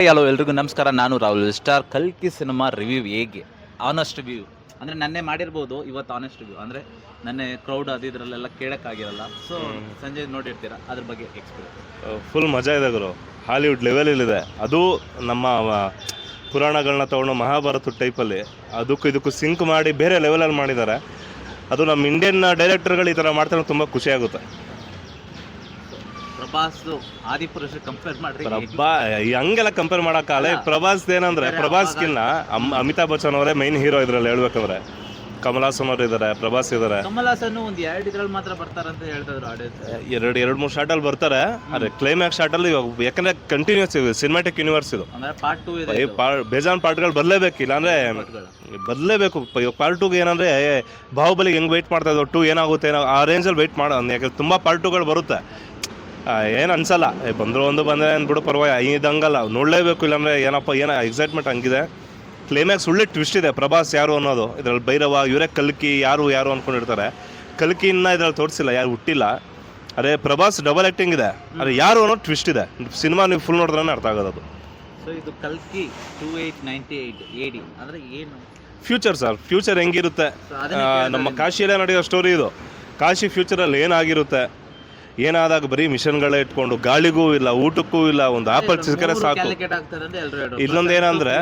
Hello ಎಲ್ರಿಗೂ ನಮಸ್ಕಾರ. ನಾನು ರಾಹುಲ್ ಸ್ಟಾರ್. ಕಲ್ಕಿ ಸಿನಿಮಾ ರಿವ್ಯೂ ಹೇಗೆ? ಆನೆಸ್ಟ್ ರಿವ್ಯೂ ಅಂದರೆ ನನ್ನೇ ಮಾಡಿರ್ಬೋದು, ಇವತ್ತು ಆನೆಸ್ಟ್ ರಿವ್ಯೂ ಅಂದರೆ ನನ್ನೆ ಕ್ರೌಡ್ ಅದು ಇದರಲ್ಲೆಲ್ಲ ಕೇಳೋಕ್ಕಾಗಿರಲ್ಲ. ಸೊ ಸಂಜೆ ನೋಡಿರ್ತೀರ, ಅದ್ರ ಬಗ್ಗೆ ಎಕ್ಸ್ಪೀರಿಯನ್ಸ್ ಫುಲ್ ಮಜಾ ಇದೆ ಗುರು. ಹಾಲಿವುಡ್ ಲೆವೆಲಲ್ಲಿದೆ. ಅದು ನಮ್ಮ ಪುರಾಣಗಳನ್ನ ತೊಗೊಂಡು ಮಹಾಭಾರತ ಟೈಪಲ್ಲಿ ಅದಕ್ಕೂ ಇದಕ್ಕೂ ಸಿಂಕ್ ಮಾಡಿ ಬೇರೆ ಲೆವೆಲಲ್ಲಿ ಮಾಡಿದ್ದಾರೆ. ಅದು ನಮ್ಮ ಇಂಡಿಯನ್ ಡೈರೆಕ್ಟರ್ಗಳು ಈ ಥರ ಮಾಡ್ತಾರೆ, ತುಂಬ ಖುಷಿಯಾಗುತ್ತೆ. ಪ್ರಭಾಸ್ ಆದಿಪುರುಷ ಕಂಪೇರ್ ಮಾಡ್ರಿ. ಹಂಗೆಲ್ಲ ಕಂಪೇರ್ ಮಾಡೋಕ್ಕಾಗಲ್ಲ. ಪ್ರಭಾಸ್ ಏನಂದರೆ ಪ್ರಭಾಸ್ಗಿನ್ನ ಅಮಿತಾಬ್ ಬಚ್ಚನ್ ಅವರೇ ಮೈನ್ ಹೀರೋ ಇದ್ರಲ್ಲಿ ಹೇಳ್ಬೇಕಂದ್ರೆ. ಕಮಲ್ ಹಾಸನ್ ಅವರು ಇದ್ದಾರೆ, ಪ್ರಭಾಸ್ ಇದ್ದಾರೆ. ಕಮಲ್ ಹಾಸನ್ ಒಂದು ಎರಡು ಇದ್ರಲ್ಲಿ ಮಾತ್ರ ಬರ್ತಾರಂತ ಹೇಳ್ತಿದ್ರು ಆಡಿಯನ್ಸ್. ಎರಡು ಮೂರು ಶಾರ್ಟಲ್ಲಿ ಬರ್ತಾರೆ. ಅದೇ ಕ್ಲೈಮ್ಯಾಕ್ಸ್ ಶಾರ್ಟಲ್ಲಿ ಯಾಕಂದರೆ ಕಂಟಿನ್ಯೂಸ್ ಸಿನಿಮ್ಯಾಟಿಕ್ ಯೂನಿವರ್ಸ್ ಇದು. ಅಂದ್ರೆ ಪಾರ್ಟ್ 2 ಇದೆ. ಬೇಜಾನ್ ಪಾರ್ಟ್ಗಳು ಬರಲೇಬೇಕು, ಇಲ್ಲಾಂದರೆ ಬರಲೇಬೇಕು. ಇವಾಗ ಪಾರ್ಟ್ 2ಗೆ ಏನಂದರೆ ಬಾಹುಬಲಿಗೆ ಹೆಂಗೆ ವೆಯ್ಟ್ ಮಾಡ್ತಾ ಇದ್ದೋ 2 ಏನಾಗುತ್ತೆ ಆ ರೇಂಜಲ್ಲಿ ವೆಯ್ಟ್ ಮಾಡೋ. ಯಾಕಂದ್ರೆ ತುಂಬ ಪಾರ್ಟ್ 2ಗಳು ಬರುತ್ತೆ, ಏನು ಅನ್ಸಲ್ಲ. ಬಂದರು ಒಂದು ಬಂದರೆ ಅಂದ್ಬಿಡು ಪರವಾಗಿ ಇದಂಗಲ್ಲ, ನೋಡಲೇಬೇಕು. ಇಲ್ಲಾಂದರೆ ಏನಪ್ಪ ಏನೋ ಎಕ್ಸೈಟ್ಮೆಂಟ್ ಹಂಗಿದೆ. ಕ್ಲೈಮ್ಯಾಕ್ಸ್ ಒಳ್ಳೆ ಟ್ವಿಸ್ಟ್ ಇದೆ. ಪ್ರಭಾಸ್ ಯಾರು ಅನ್ನೋದು ಇದರಲ್ಲಿ ಭೈರವ, ಇವರೇ ಕಲ್ಕಿ ಯಾರು ಅಂದ್ಕೊಂಡಿರ್ತಾರೆ. ಕಲ್ಕಿನ್ನ ಇದ್ರಲ್ಲಿ ತೋರಿಸಿಲ್ಲ, ಯಾರು ಹುಟ್ಟಿಲ್ಲ. ಅದೇ ಪ್ರಭಾಸ್ ಡಬಲ್ ಆ್ಯಕ್ಟಿಂಗ್ ಇದೆ, ಅದೇ ಯಾರು ಅನ್ನೋ ಟ್ವಿಸ್ಟ್ ಇದೆ. ಸಿನಿಮಾ ನೀವು ಫುಲ್ ನೋಡಿದ್ರೆ ಅರ್ಥ ಆಗೋದು. ಸೊ ಇದು ಕಲ್ಕಿ 2898 AD ಅಂದರೆ ಏನು? Future sir. ಫ್ಯೂಚರ್ ಹೆಂಗಿರುತ್ತೆ, ನಮ್ಮ ಕಾಶಿಯಲ್ಲೇ ನಡೆಯೋ ಸ್ಟೋರಿ ಇದು. ಕಾಶಿ ಫ್ಯೂಚರಲ್ಲಿ ಏನಾಗಿರುತ್ತೆ, ಏನಾದಾಗ ಬರೀ ಮಿಷನ್ಗಳೇ ಇಟ್ಕೊಂಡು ಗಾಳಿಗೂ ಇಲ್ಲ, ಊಟಕ್ಕೂ ಇಲ್ಲ, ಒಂದು ಆಪಲ್ ಸಿಕ್ಕರೆ ಸಾಕು. ಇಲ್ಲೊಂದು ಏನಂದ್ರೆ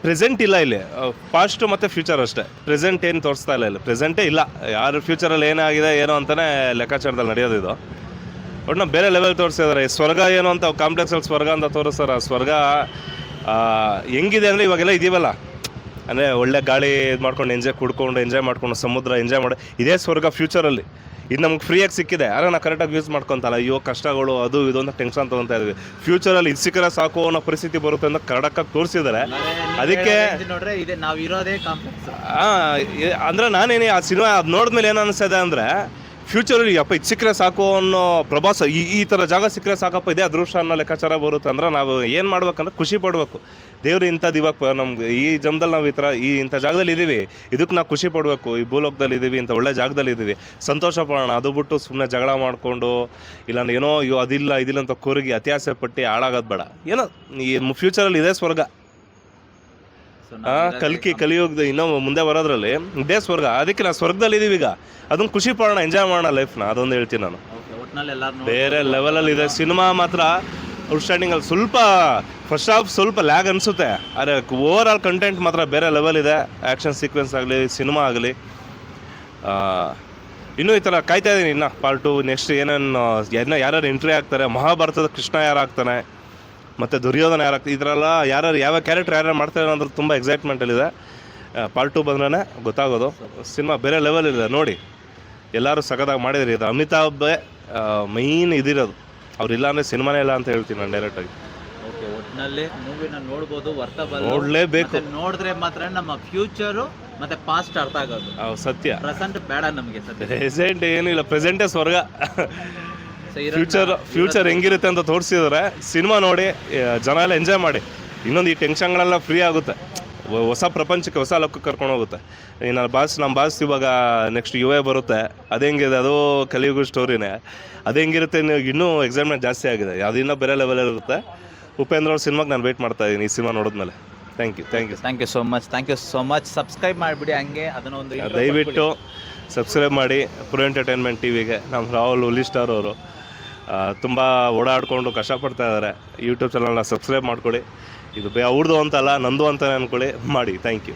ಪ್ರೆಸೆಂಟ್ ಇಲ್ಲ ಇಲ್ಲಿ, ಪಾಸ್ಟ್ ಮತ್ತೆ ಫ್ಯೂಚರ್ ಅಷ್ಟೇ. ಪ್ರೆಸೆಂಟ್ ಏನು ತೋರಿಸ್ತಾ ಇಲ್ಲ ಇಲ್ಲಿ, ಪ್ರೆಸೆಂಟೇ ಇಲ್ಲ. ಯಾರು ಫ್ಯೂಚರಲ್ಲಿ ಏನಾಗಿದೆ ಏನೋ ಅಂತಾನೆ ಲೆಕ್ಕಾಚಾರದಲ್ಲಿ ನಡೆಯೋದು ಇದು. ಒಟ್ಟು ನಾವು ಬೇರೆ ಲೆವೆಲ್ ತೋರಿಸಿದ್ದಾರೆ. ಸ್ವರ್ಗ ಏನು ಅಂತ ಕಾಂಪ್ಲೆಕ್ಸಲ್ಲಿ ಸ್ವರ್ಗ ಅಂತ ತೋರಿಸ್ತಾರೆ. ಆ ಸ್ವರ್ಗ ಹೆಂಗಿದೆ ಅಂದರೆ ಇವಾಗೆಲ್ಲ ಇದೀವಲ್ಲ, ಅಂದರೆ ಒಳ್ಳೆ ಗಾಳಿ ಇದು ಮಾಡ್ಕೊಂಡು ಕುಡ್ಕೊಂಡು ಎಂಜಾಯ್ ಮಾಡ್ಕೊಂಡು ಸಮುದ್ರ ಎಂಜಾಯ್ ಮಾಡಿ, ಇದೇ ಸ್ವರ್ಗ ಫ್ಯೂಚರಲ್ಲಿ. ಇದು ನಮ್ಗೆ ಫ್ರೀಯಾಗಿ ಸಿಕ್ಕಿದೆ, ಆದರೆ ನಾವು ಕರೆಕ್ಟಾಗಿ ಯೂಸ್ ಮಾಡ್ಕೊತಲ್ಲ. ಅಯ್ಯೋ ಕಷ್ಟಗಳು ಅದು ಇದು ಅಂತ ಟೆನ್ಷನ್ ತೊಗೊತಾ ಇದ್ವಿ. ಫ್ಯೂಚರಲ್ಲಿ ಇದು ಸಿಕ್ಕರೆ ಸಾಕು ಅನ್ನೋ ಪರಿಸ್ಥಿತಿ ಬರುತ್ತೆ ಅಂತ ಕರೆಕ್ಟಾಗಿ ತೋರಿಸಿದ್ದಾರೆ. ಅದಕ್ಕೆ ಅಂದರೆ ನಾನೇನು ಆ ಸಿನಿಮಾ ಅದು ನೋಡಿದ್ಮೇಲೆ ಏನು ಅನಿಸ್ತದೆ ಅಂದರೆ, ಫ್ಯೂಚರಲ್ಲಿ ಅಪ್ಪ ಇದು ಸಿಕ್ಕರೆ ಸಾಕು ಅನ್ನೋ ಪ್ರಭಾಸ ಈ ಥರ ಜಾಗ ಸಿಕ್ಕರೆ ಸಾಕಪ್ಪ, ಇದೇ ಅದೃಷ್ಟ ಅನ್ನೋ ಲೆಕ್ಕಾಚಾರ ಬರುತ್ತೆ. ಅಂದ್ರೆ ನಾವು ಏನು ಮಾಡ್ಬೇಕಂದ್ರೆ ಖುಷಿ ಪಡಬೇಕು. ದೇವ್ರು ಇಂಥದ್ದು ಇವಾಗ ನಮ್ಗೆ ಈ ಜನ್ಮದಲ್ಲಿ ನಾವು ಈ ಥರ ಇಂಥ ಜಾಗದಲ್ಲಿ ಇದ್ದೀವಿ, ಇದಕ್ಕೆ ನಾವು ಖುಷಿ ಪಡಬೇಕು. ಈ ಭೂಲೋಕದಲ್ಲಿ ಇದ್ದೀವಿ, ಇಂಥ ಒಳ್ಳೆ ಜಾಗದಲ್ಲಿ ಇದ್ದೀವಿ, ಸಂತೋಷ ಪಡೋಣ. ಅದು ಬಿಟ್ಟು ಸುಮ್ಮನೆ ಜಗಳ ಮಾಡಿಕೊಂಡು ಇಲ್ಲಾಂದ್ರೆ ಏನೋ ಅದಿಲ್ಲ ಇದಿಲ್ಲ ಅಂತ ಕೂರಿಗೆ ಅತ್ಯಾಸೆ ಪಟ್ಟು ಹಾಳಾಗೋದು ಬೇಡ. ಏನೋ ಈ ಫ್ಯೂಚರಲ್ಲಿ ಇದೇ ಸ್ವರ್ಗ. ಕಲಿಯುಗದ ಇನ್ನೂ ಮುಂದೆ ಬರೋದ್ರಲ್ಲಿ ಇದೇ ಸ್ವರ್ಗ. ಅದಕ್ಕೆ ನಾವು ಸ್ವರ್ಗದಲ್ಲಿ ಇದೀವಿ ಈಗ, ಅದನ್ನ ಖುಷಿ ಪಡೋಣ, ಎಂಜಾಯ್ ಮಾಡೋಣ ಲೈಫ್ನ. ಅದೊಂದು ಹೇಳ್ತೀನಿ ನಾನು. ಬೇರೆ ಲೆವೆಲಲ್ಲಿ ಇದೆ ಸಿನಿಮಾ ಮಾತ್ರ. ಔಟ್ಸ್ಟ್ಯಾಂಡಿಂಗಲ್ಲಿ ಸ್ವಲ್ಪ ಫಸ್ಟ್ ಹಾಫ್ ಸ್ವಲ್ಪ ಲ್ಯಾಗ್ ಅನಿಸುತ್ತೆ, ಆದರೆ ಓವರ್ ಆಲ್ ಕಂಟೆಂಟ್ ಮಾತ್ರ ಬೇರೆ ಲೆವೆಲ್ ಇದೆ. ಆ್ಯಕ್ಷನ್ ಸೀಕ್ವೆನ್ಸ್ ಆಗಲಿ, ಸಿನಿಮಾ ಆಗಲಿ. ಇನ್ನೂ ಈ ಥರ ಕಾಯ್ತಾ ಇದ್ದೀನಿ ಇನ್ನು ಪಾರ್ಟ್ 2. ನೆಕ್ಸ್ಟ್ ಏನೇನು ಯಾರ್ಯಾರು ಎಂಟ್ರಿ ಆಗ್ತಾರೆ, ಮಹಾಭಾರತದ ಕೃಷ್ಣ ಯಾರು ಆಗ್ತಾನೆ, ಮತ್ತು ದುರ್ಯೋಧನ ಯಾರಾಗ್ತದೆ, ಈ ಥರ ಎಲ್ಲ ಯಾರ್ಯಾರು ಯಾವ ಕ್ಯಾರೆಕ್ಟರ್ ಯಾರ್ಯಾರು ಮಾಡ್ತಾರೆ ಅನ್ನೋದ್ರ ತುಂಬ ಎಕ್ಸೈಟ್ಮೆಂಟಲ್ಲಿದೆ. ಪಾರ್ಟ್ 2 ಬಂದ್ರೇ ಗೊತ್ತಾಗೋದು. ಸಿನಿಮಾ ಬೇರೆ ಲೆವೆಲಿದೆ, ನೋಡಿ. ಎಲ್ಲರೂ ಸಖತ್ತಾಗಿ ಮಾಡಿದ್ರಿ. ಇದು ಅಮಿತಾಬ್ ಮೈನ್ ಇದಿರೋದು, ಅವ್ರಿಲ್ಲ ಅಂದರೆ ಸಿನಿಮಾನೇ ಇಲ್ಲ ಅಂತ ಹೇಳ್ತೀನಿ ನಾನು ಡೈರೆಕ್ಟಾಗಿ. ಒಟ್ಟಿನಲ್ಲಿ ಮೂವಿನ ನೋಡ್ಬೋದು, ನೋಡಲೇಬೇಕು. ನೋಡಿದ್ರೆ ಮಾತ್ರ ನಮ್ಮ ಫ್ಯೂಚರು ಮತ್ತೆ ಪಾಸ್ಟ್ ಅರ್ಥ ಆಗೋದು. ಸತ್ಯ. ಪ್ರೆಸೆಂಟ್ ಬೇಡ ನಮಗೆ. ಪ್ರೆಸೆಂಟ್ ಏನೂ ಇಲ್ಲ, ಪ್ರೆಸೆಂಟೇ ಸ್ವರ್ಗ. ಫ್ಯೂಚರ್ ಹೆಂಗಿರುತ್ತೆ ಅಂತ ತೋರಿಸಿದ್ರೆ ಸಿನಿಮಾ ನೋಡಿ ಜನ ಎಲ್ಲ ಎಂಜಾಯ್ ಮಾಡಿ. ಇನ್ನೊಂದು ಈ ಟೆನ್ಷನ್ಗಳೆಲ್ಲ ಫ್ರೀ ಆಗುತ್ತೆ. ಹೊಸ ಪ್ರಪಂಚಕ್ಕೆ, ಹೊಸ ಲೋಕಕ್ಕೆ ಕರ್ಕೊಂಡು ಹೋಗುತ್ತೆ. ನಮ್ಮ ಬಾಸ್ ಇವಾಗ ನೆಕ್ಸ್ಟ್ UA ಬರುತ್ತೆ. ಅದು ಹೆಂಗಿದೆ, ಅದು ಕಲಿಯುಗ ಸ್ಟೋರಿನೇ. ಅದು ಹೆಂಗಿರುತ್ತೆ ಇನ್ನೂ ಎಕ್ಸೈಟ್ಮೆಂಟ್ ಜಾಸ್ತಿ ಆಗಿದೆ. ಅದು ಇನ್ನೂ ಬೇರೆ ಲೆವೆಲಲ್ಲಿ ಇರುತ್ತೆ. ಉಪೇಂದ್ರ ಅವ್ರ ಸಿನಿಮಾಗೆ ನಾನು ವೆಯ್ಟ್ ಮಾಡ್ತಾ ಇದ್ದೀನಿ ಈ ಸಿನಿಮಾ ನೋಡಿದ್ಮೇಲೆ. Thank you so much. Subscribe ಮಾಡಿಬಿಡಿ. ಹಂಗೆ ಅದನ್ನೊಂದು ದಯವಿಟ್ಟು ಸಬ್ಸ್ಕ್ರೈಬ್ ಮಾಡಿ ಪ್ರೋ ಎಂಟರ್ಟೈನ್ಮೆಂಟ್ ಟಿವಿಗೆ. ನಮ್ಮ ರಾಹುಲ್ ಹುಲಿ ಸ್ಟಾರ್ ಅವರು ತುಂಬ ಓಡಾಡಿಕೊಂಡು ಕಷ್ಟಪಡ್ತಾ ಇದ್ದಾರೆ. ಯೂಟ್ಯೂಬ್ ಚಾನಲ್ನ ಸಬ್ಸ್ಕ್ರೈಬ್ ಮಾಡ್ಕೊಳ್ಳಿ. ಇದು ಅವ್ರದ್ದು ಅಂತಲ್ಲ, ನಂದು ಅಂತಲೇ ಅಂದ್ಕೊಳ್ಳಿ, ಮಾಡಿ. Thank you.